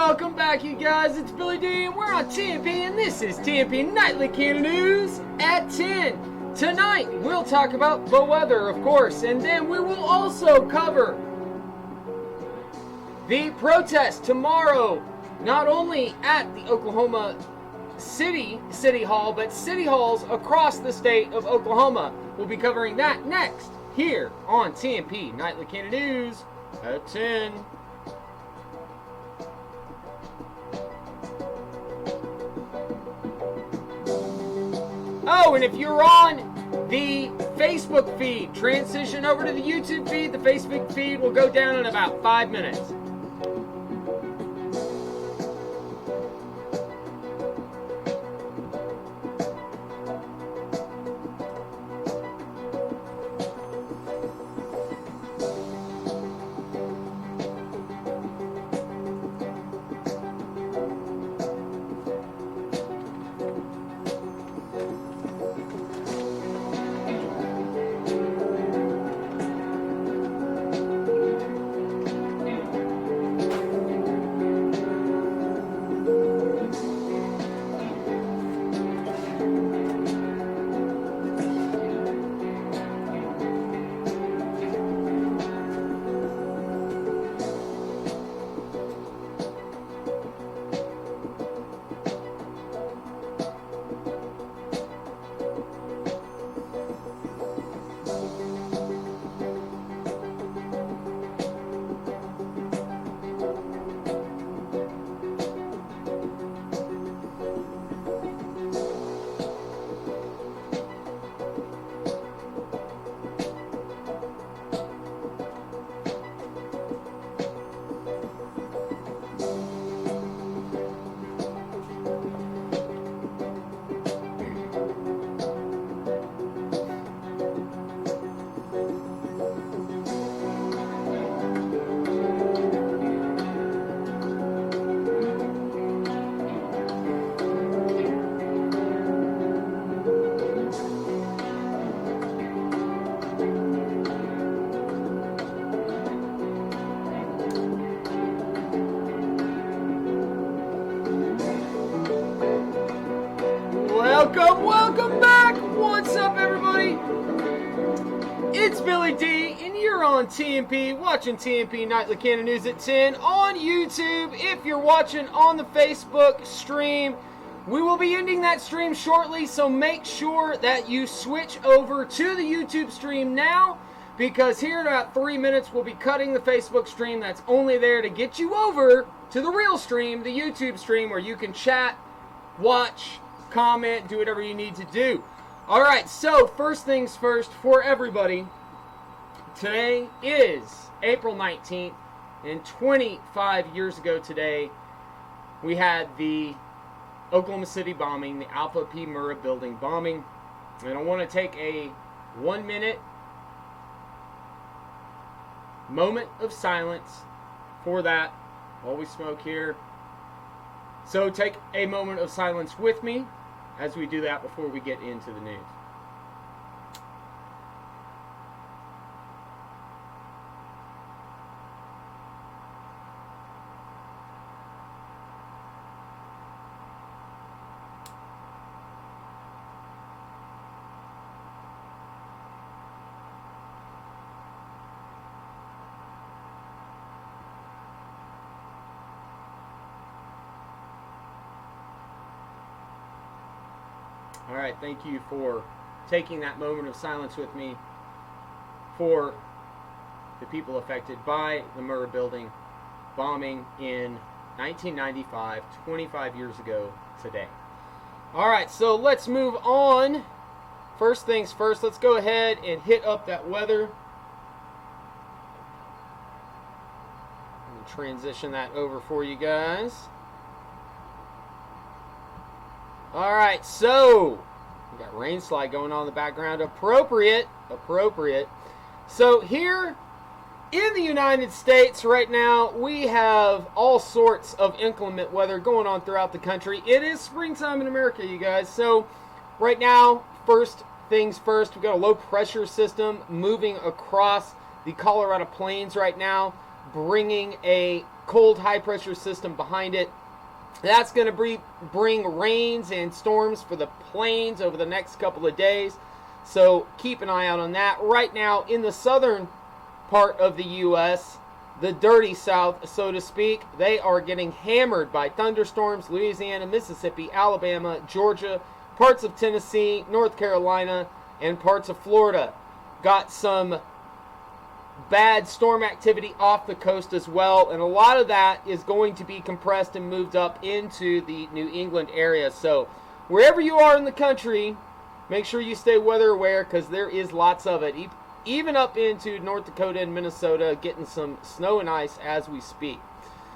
welcome back, you guys. It's Billy D, and we're on TMP, and this is TMP Nightly Canna News at 10. Tonight, we'll talk about the weather, of course, and then we will also cover the protest tomorrow, not only at the Oklahoma City Hall, but city halls across the state of Oklahoma. We'll be covering that next here on TMP Nightly Canna News at 10. Oh, and if you're on the Facebook feed, transition over to the YouTube feed. The Facebook feed will go down in about 5 minutes. Welcome back! What's up, everybody? It's Billy D, and you're on TMP, watching TMP Nightly Canna News at 10 on YouTube. If you're watching on the Facebook stream, we will be ending that stream shortly, so make sure that you switch over to the YouTube stream now, because here in about 3 minutes, we'll be cutting the Facebook stream that's only there to get you over to the real stream, the YouTube stream, where you can chat, watch, comment, do whatever you need to do. All right, so first things first for everybody. Today is April 19th, and 25 years ago today, we had the Oklahoma City bombing, the Alpha P. Murrah building bombing. And I want to take a 1 minute moment of silence for that while we smoke here. So take a moment of silence with me as we do that before we get into the news. All right, thank you for taking that moment of silence with me for the people affected by the Murrah building bombing in 1995, 25 years ago today. All right, so let's move on. First things first, let's go ahead and hit up that weather. And transition that over for you guys. All right, so we got rain slide going on in the background. Appropriate. So here in the United States right now, we have all sorts of inclement weather going on throughout the country. It is springtime in America, you guys. So right now, first things first, we've got a low pressure system moving across the Colorado Plains right now. bringing a cold high-pressure system behind it. That's going to bring rains and storms for the plains over the next couple of days. So keep an eye out on that. Right now, in the southern part of the U.S., the dirty South, so to speak, they are getting hammered by thunderstorms. Louisiana, Mississippi, Alabama, Georgia, parts of Tennessee, North Carolina, and parts of Florida got some bad storm activity off the coast as well, and a lot of that is going to be compressed and moved up into the New England area. So wherever you are in the country, make sure you stay weather aware, because there is lots of it, even up into North Dakota and Minnesota, getting some snow and ice as we speak.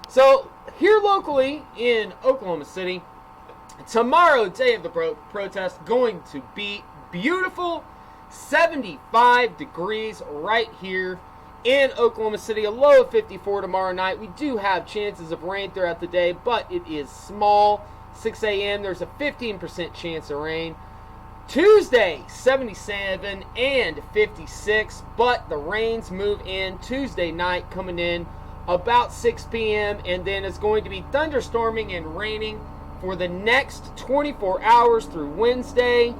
So here locally in Oklahoma City, tomorrow, day of the protest, going to be beautiful. 75 degrees right here in Oklahoma City, a low of 54 tomorrow night. We do have chances of rain throughout the day, but it is small. 6 a.m., there's a 15% chance of rain. Tuesday, 77 and 56, but the rains move in Tuesday night, coming in about 6 p.m., and then it's going to be thunderstorming and raining for the next 24 hours through Wednesday,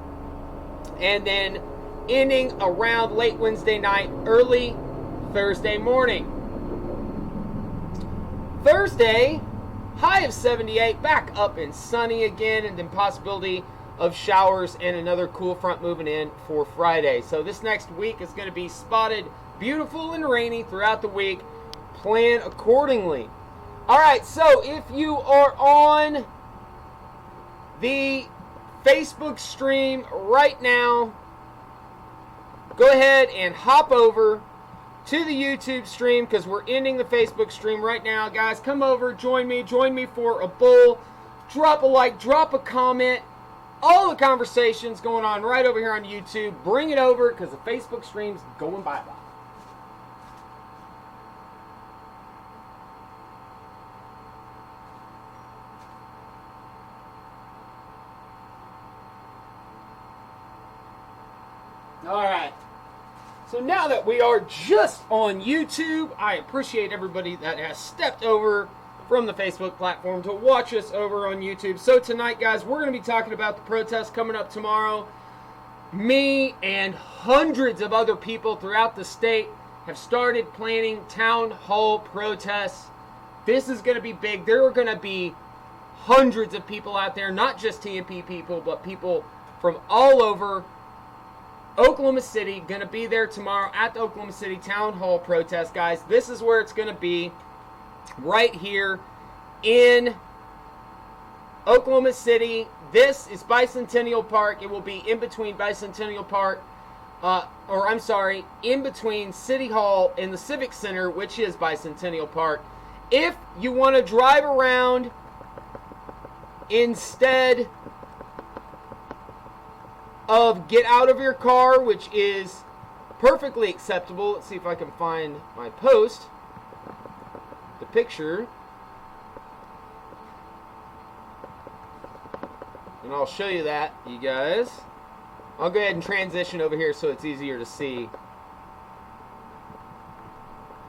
and then ending around late Wednesday night, early Thursday morning. Thursday, high of 78, back up and sunny again, and then possibility of showers and another cool front moving in for Friday. So this next week is going to be spotted beautiful and rainy throughout the week. Plan accordingly. All right, so if you are on the Facebook stream right now, go ahead and hop over to the YouTube stream, because we're ending the Facebook stream right now. Guys, come over, join me for a bowl. Drop a like, drop a comment. All the conversations going on right over here on YouTube. Bring it over, because the Facebook stream's going bye-bye. All right. So now that we are just on YouTube, I appreciate everybody that has stepped over from the Facebook platform to watch us over on YouTube. So tonight, guys, we're going to be talking about the protest coming up tomorrow. Me and hundreds of other people throughout the state have started planning town hall protests. This is going to be big. There are going to be hundreds of people out there, not just TMP people, but people from all over Oklahoma City, going to be there tomorrow at the Oklahoma City Town Hall protest, guys. This is where it's going to be, right here in Oklahoma City. This is Bicentennial Park. It will be in between Bicentennial Park, in between City Hall and the Civic Center, which is Bicentennial Park. If you want to drive around instead of get out of your car, which is perfectly acceptable. Let's see if I can find my post, the picture, and I'll show you that, you guys. I'll go ahead and transition over here so it's easier to see.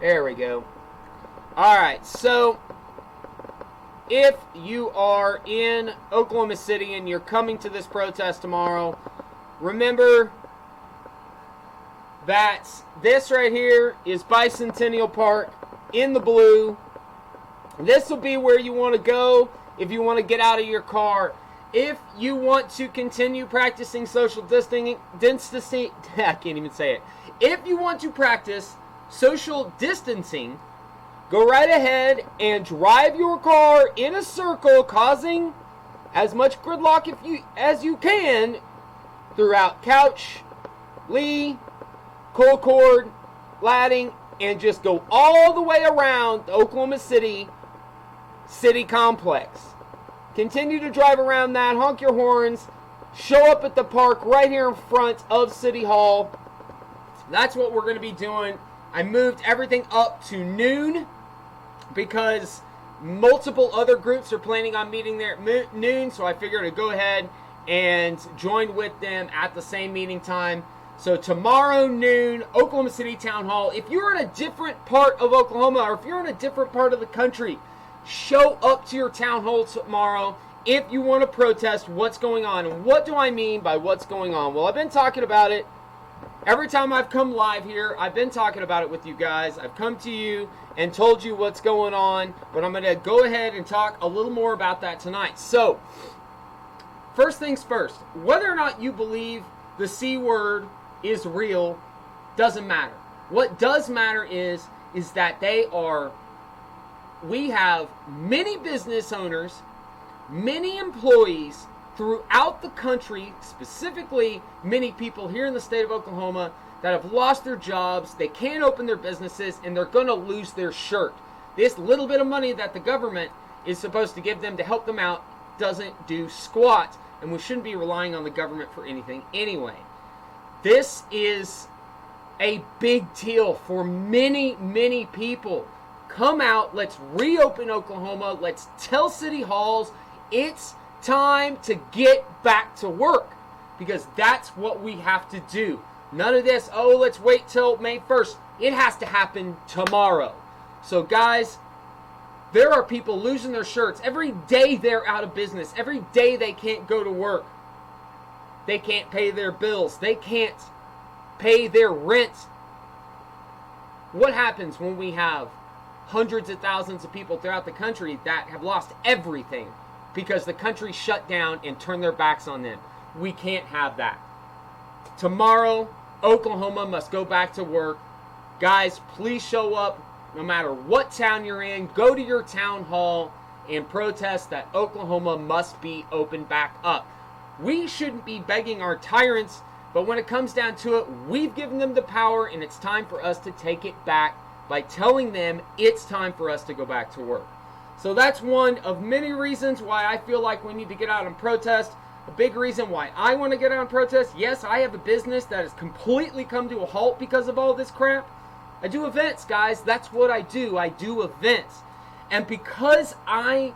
There we go. Alright, so if you are in Oklahoma City and you're coming to this protest tomorrow, remember that this right here is Bicentennial Park in the blue. This will be where you want to go if you want to get out of your car. If you want to continue practicing social distancing, I can't even say it. If you want to practice social distancing, go right ahead and drive your car in a circle, causing as much gridlock as you can throughout Couch, Lee, Colcord, Ladding, and just go all the way around the Oklahoma City complex. Continue to drive around that, honk your horns, show up at the park right here in front of City Hall. That's what we're going to be doing. I moved everything up to noon because multiple other groups are planning on meeting there at noon, so I figured to go ahead and join with them at the same meeting time. So tomorrow noon, Oklahoma City Town Hall. If you're in a different part of Oklahoma or if you're in a different part of the country, show up to your town hall tomorrow if you want to protest what's going on. And what do I mean by what's going on? Well, I've been talking about it. Every time I've come live here, I've been talking about it with you guys. I've come to you and told you what's going on, but I'm going to go ahead and talk a little more about that tonight. So, first things first, whether or not you believe the C word is real doesn't matter. What does matter is that we have many business owners, many employees throughout the country, specifically many people here in the state of Oklahoma that have lost their jobs, they can't open their businesses, and they're going to lose their shirt. This little bit of money that the government is supposed to give them to help them out doesn't do squat, and we shouldn't be relying on the government for anything anyway. This is a big deal for many, many people. Come out, let's reopen Oklahoma, let's tell city halls it's time to get back to work, because that's what we have to do. None of this, oh, let's wait till May 1st. It has to happen tomorrow. So guys, there are people losing their shirts. Every day they're out of business. Every day they can't go to work. They can't pay their bills. They can't pay their rent. What happens when we have hundreds of thousands of people throughout the country that have lost everything because the country shut down and turned their backs on them? We can't have that. Tomorrow, Oklahoma must go back to work. Guys, please show up no matter what town you're in. Go to your town hall and protest that Oklahoma must be opened back up. We shouldn't be begging our tyrants, but when it comes down to it, we've given them the power, and it's time for us to take it back by telling them it's time for us to go back to work. So that's one of many reasons why I feel like we need to get out and protest. A big reason why I want to get out and protest. Yes, I have a business that has completely come to a halt because of all this crap. I do events, guys. That's what I do. I do events. And because I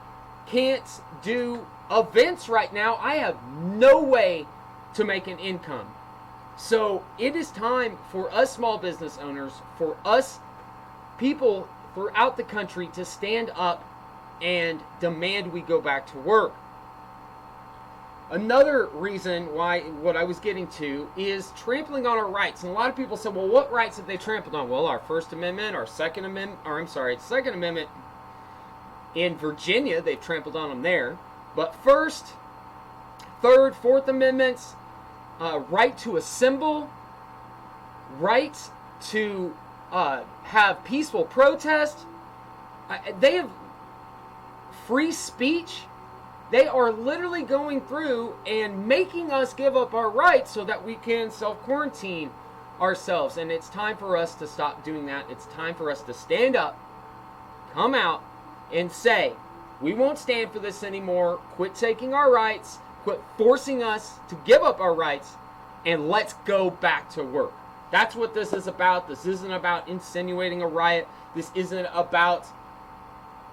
can't do events right now, I have no way to make an income. So it is time for us small business owners, for us people throughout the country to stand up and demand we go back to work. Another reason why, what I was getting to, is trampling on our rights. And a lot of people say, well, what rights have they trampled on? Well, our First Amendment, our Second Amendment in Virginia, they've trampled on them there. But First, Third, Fourth Amendments, right to assemble, right to have peaceful protest, they have free speech. They are literally going through and making us give up our rights so that we can self-quarantine ourselves. And it's time for us to stop doing that. It's time for us to stand up, come out, and say, we won't stand for this anymore. Quit taking our rights. Quit forcing us to give up our rights. And let's go back to work. That's what this is about. This isn't about insinuating a riot. This isn't about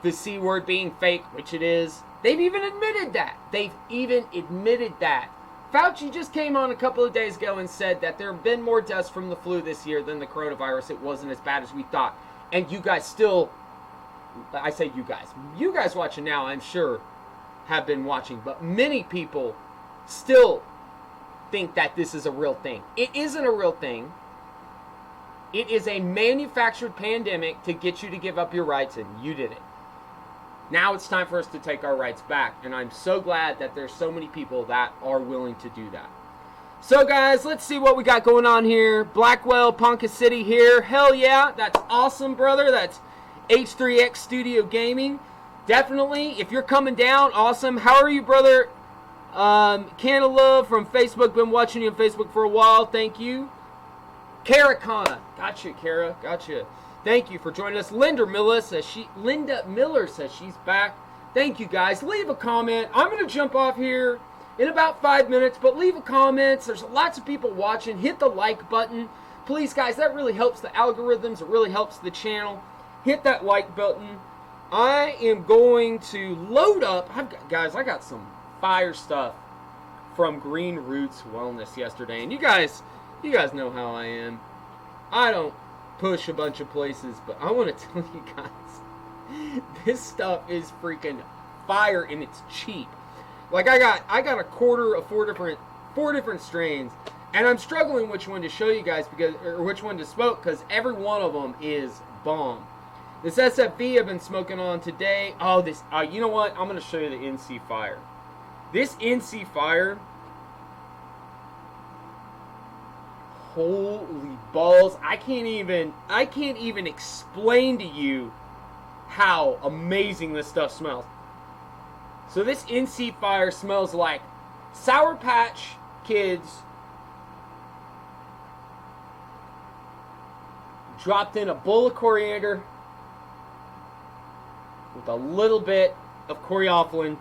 the C word being fake, which it is. They've even admitted that. Fauci just came on a couple of days ago and said that there have been more deaths from the flu this year than the coronavirus. It wasn't as bad as we thought. And you guys still, I say you guys watching now, I'm sure, have been watching. But many people still think that this is a real thing. It isn't a real thing. It is a manufactured pandemic to get you to give up your rights, and you did it. Now it's time for us to take our rights back, and I'm so glad that there's so many people that are willing to do that. So guys, let's see what we got going on here. Blackwell, Ponca City here. Hell yeah, that's awesome, brother. That's H3X Studio Gaming. Definitely, if you're coming down, awesome. How are you, brother? Canna Love from Facebook. Been watching you on Facebook for a while. Thank you. Canna. Gotcha, Kara. Gotcha. Thank you for joining us. Linda Miller says she's back. Thank you, guys. Leave a comment. I'm going to jump off here in about 5 minutes, but leave a comment. There's lots of people watching. Hit the like button. Please, guys, that really helps the algorithms. It really helps the channel. Hit that like button. I am going to load up. Guys, I got some fire stuff from Green Roots Wellness yesterday. And you guys You guys know how I am. I don't push a bunch of places, but I want to tell you guys, this stuff is freaking fire and it's cheap. Like I got a quarter of four different strains, and I'm struggling which one to show you guys or which one to smoke because every one of them is bomb. This SFV I've been smoking on today. Oh, you know what? I'm gonna show you the NC Fire. This NC Fire, holy balls! I can't even explain to you how amazing this stuff smells. So this NC Fire smells like Sour Patch Kids dropped in a bowl of coriander with a little bit of coriophyllene.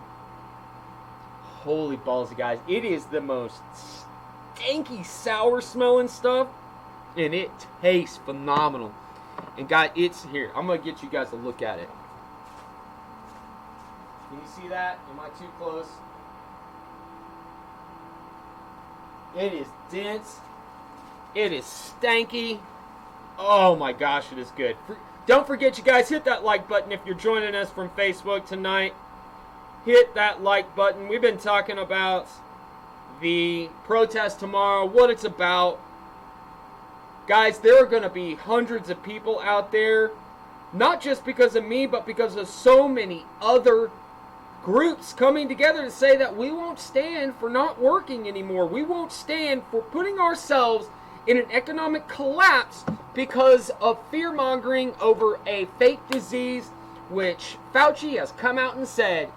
Holy balls, you guys. It is the most stinky, sour smelling stuff, and it tastes phenomenal. And guys, it's here. I'm going to get you guys a look at it. Can you see that? Am I too close? It is dense. It is stanky. Oh my gosh, it is good. Don't forget, you guys, hit that like button if you're joining us from Facebook tonight. Hit that like button. We've been talking about the protest tomorrow, what it's about. Guys, there are going to be hundreds of people out there, not just because of me, but because of so many other groups coming together to say that we won't stand for not working anymore. We won't stand for putting ourselves in an economic collapse because of fear-mongering over a fake disease, which Fauci has come out and said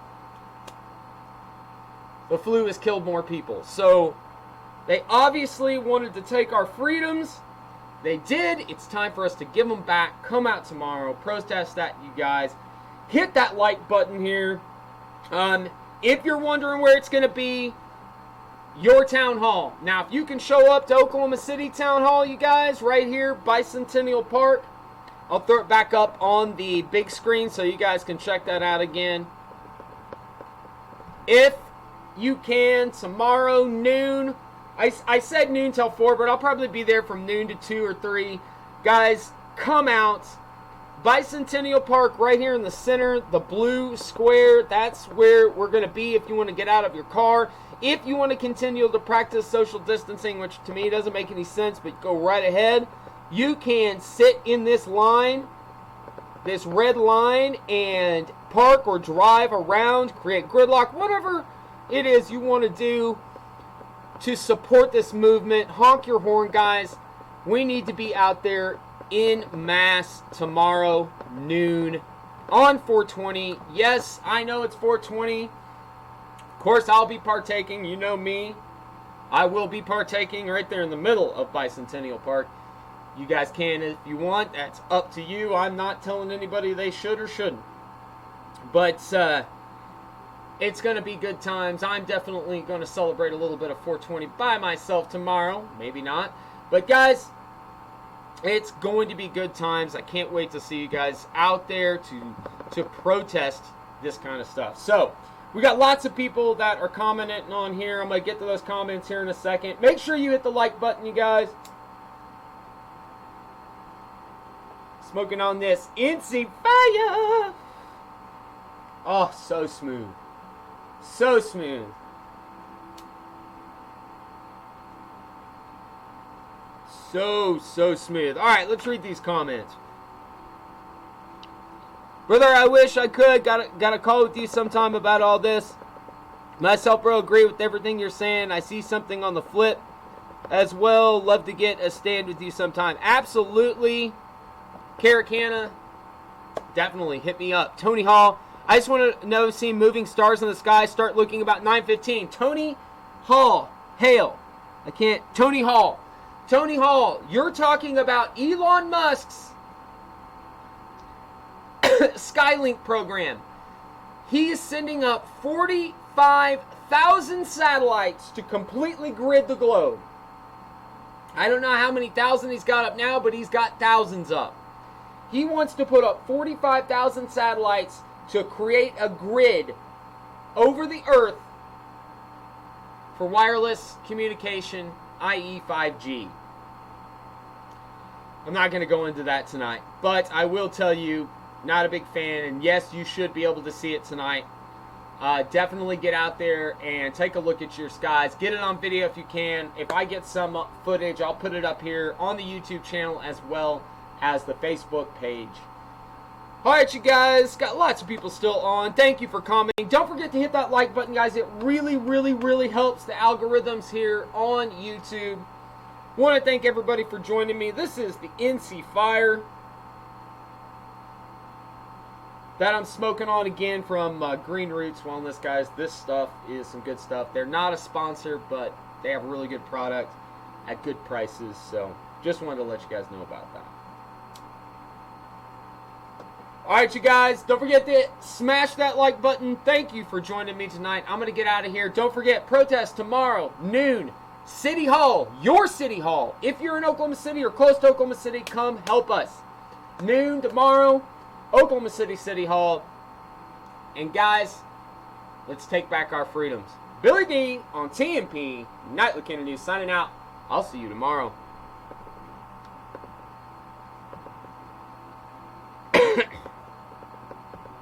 the flu has killed more people. So they obviously wanted to take our freedoms. They did. It's time for us to give them back. Come out tomorrow. Protest that, you guys. Hit that like button here. If you're wondering where it's going to be, your town hall. Now, if you can show up to Oklahoma City Town Hall, you guys, right here, Bicentennial Park, I'll throw it back up on the big screen so you guys can check that out again. If you can, tomorrow, noon. I said noon till 4, but I'll probably be there from noon to 2 or 3. Guys, come out. Bicentennial Park right here in the center, the blue square. That's where we're going to be if you want to get out of your car. If you want to continue to practice social distancing, which to me doesn't make any sense, but go right ahead. You can sit in this line, this red line, and park or drive around, create gridlock, whatever it is you want to do to support this movement. Honk your horn, guys. We need to be out there in mass tomorrow, noon, on 420. Yes, I know it's 420. Of course, I'll be partaking. You know me. I will be partaking right there in the middle of Bicentennial Park. You guys can if you want. That's up to you. I'm not telling anybody they should or shouldn't. But it's going to be good times. I'm definitely going to celebrate a little bit of 420 by myself tomorrow. Maybe not. But guys, it's going to be good times. I can't wait to see you guys out there to protest this kind of stuff. So, we got lots of people that are commenting on here. I'm going to get to those comments here in a second. Make sure you hit the like button, you guys. Smoking on this NC Fire. Oh, so smooth. So smooth. So smooth. Alright, let's read these comments. Brother, I wish I could. Got a call with you sometime about all this. Myself, bro, agree with everything you're saying. I see something on the flip as well. Love to get a stand with you sometime. Absolutely. Canna, definitely hit me up. Tony Hall, I just want to know, seeing moving stars in the sky, start looking about 9:15. Tony Hall, hail. I can't. Tony Hall, you're talking about Elon Musk's Skylink program. He is sending up 45,000 satellites to completely grid the globe. I don't know how many thousand he's got up now, but he's got thousands up. He wants to put up 45,000 satellites to create a grid over the earth for wireless communication, i.e. 5G. I'm not going to go into that tonight. But I will tell you, not a big fan. And yes, you should be able to see it tonight. Definitely get out there and take a look at your skies. Get it on video if you can. If I get some footage, I'll put it up here on the YouTube channel as well as the Facebook page. Alright, you guys, got lots of people still on. Thank you for commenting. Don't forget to hit that like button, guys. It really, really, really helps the algorithms here on YouTube. Want to thank everybody for joining me. This is the NC Fire that I'm smoking on again from Green Roots Wellness, guys. This stuff is some good stuff. They're not a sponsor, but they have a really good product at good prices. So just wanted to let you guys know about that. Alright, you guys, don't forget to smash that like button. Thank you for joining me tonight. I'm going to get out of here. Don't forget, protest tomorrow, noon, City Hall, your City Hall. If you're in Oklahoma City or close to Oklahoma City, come help us. Noon tomorrow, Oklahoma City City Hall. And guys, let's take back our freedoms. Billy D on TMP, Nightly Canna News, signing out. I'll see you tomorrow.